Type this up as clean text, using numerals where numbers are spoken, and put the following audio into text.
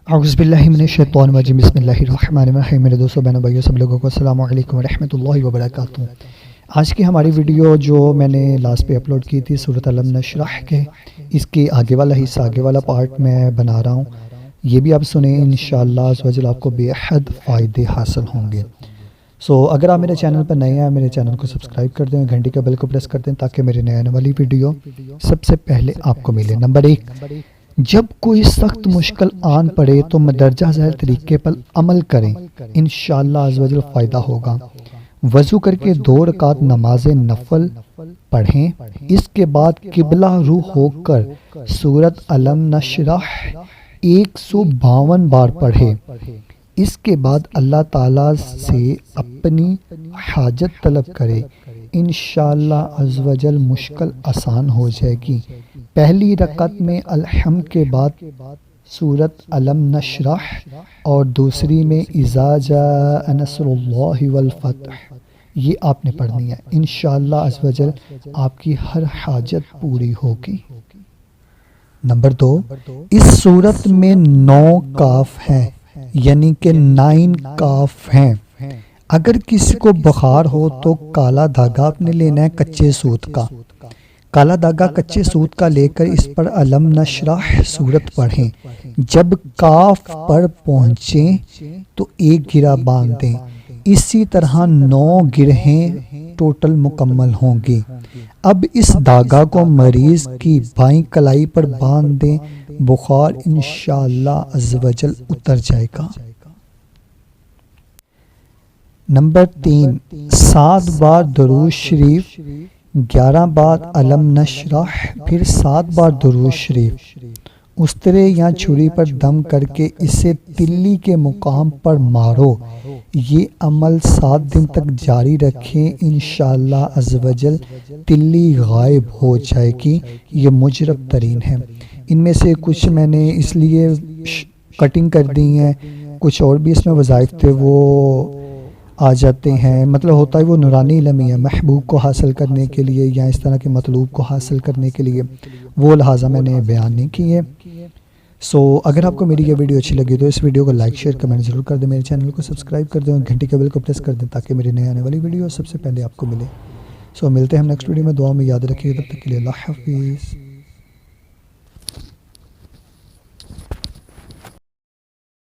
اعوذ باللہ من الشیطان الرجیم بسم اللہ الرحمن الرحیم۔ میرے دوستوں بہنوں بھائیوں سب لوگوں کو السلام علیکم ورحمۃ اللہ وبرکاتہ۔ آج کی ہماری ویڈیو جو میں نے لاسٹ پہ اپلوڈ کی تھی سورۃ الم نشرح کے، اس کے آگے والا حصہ، آگے والا پارٹ میں بنا رہا ہوں، یہ بھی آپ سنیں، انشاءاللہ عز و جل آپ کو بے حد فائدے حاصل ہوں گے۔ اگر آپ میرے چینل پر نئے ہیں، میرے چینل کو سبسکرائب کر دیں، گھنٹی کا بیل کو پریس کر دیں تاکہ میرے نئے آنے والی ویڈیو سب سے پہلے آپ کو ملے۔ نمبر 1، جب کوئی سخت مشکل آن پڑے تو مندرجہ ذیل طریقے پر عمل کریں، انشاءاللہ عز و جل فائدہ ہوگا۔ وضو کر کے 2 رکعت نماز نفل پڑھیں، اس کے بعد قبلہ رو ہو کر سورۃ الم نشرح 152 بار پڑھے۔ اس کے بعد اللہ تعالیٰ سے اپنی حاجت طلب کرے، انشاءاللہ عز و جل مشکل آسان ہو جائے گی۔ پہلی رکعت میں الحمد کے بعد سورۃ الم نشرح اور دوسری میں اذا جاء نصر اللہ والفتح، یہ آپ نے پڑھنی ہے، انشاءاللہ عز و جل آپ کی ہر حاجت پوری ہوگی۔ نمبر 2، اس سورت میں 9 کاف ہیں، یعنی کہ 9 کاف ہیں۔ اگر کسی کو بخار ہو تو کالا دھاگا آپ نے لینا ہے کچے سوت کا، کالا دھاگا کچے سوت کا لے کر اس پر الم نشرح سورت پڑھیں۔ جب کاف پر پہنچیں تو 1 گرہ باندھ دیں، اسی طرح 9 گرہیں ٹوٹل مکمل ہوں گی۔ اب اس دھاگا کو مریض کی بائیں کلائی پر باندھ دیں، بخار انشاءاللہ عز و جل اتر جائے گا۔ نمبر 3، 7 بار درود شریف، 11 بار الم نشرح، پھر 7 بار درود شریف۔ استرے یا چھری پر دم کر کے اسے تلی کے مقام پر مارو۔ یہ عمل 7 دن تک جاری رکھیں، انشاءاللہ عز و جل تلی غائب ہو جائے گی۔ یہ مجرب ترین ہے۔ ان میں سے کچھ میں نے اس لیے کٹنگ کر دی ہیں، کچھ اور بھی اس میں وظائف تھے وہ آ جاتے ہیں، مطلب ہوتا ہے وہ نورانی علم ہے، محبوب کو حاصل کرنے کے لیے یا اس طرح کے مطلوب کو حاصل کرنے کے لیے، وہ لہٰذا میں نے بیان نہیں کیے۔ اگر آپ کو میری یہ ویڈیو اچھی لگی تو اس ویڈیو کو لائک شیئر کمنٹ ضرور کر دیں، میرے چینل کو سبسکرائب کر دیں اور گھنٹی کے بیل کو پریس کر دیں تاکہ میری نئے آنے والی ویڈیو سب سے پہلے آپ کو ملے۔ ملتے ہیں ہم نیکسٹ ویڈیو میں، دعا میں یاد رکھیے، تب تک کے لیے اللہ حافظ۔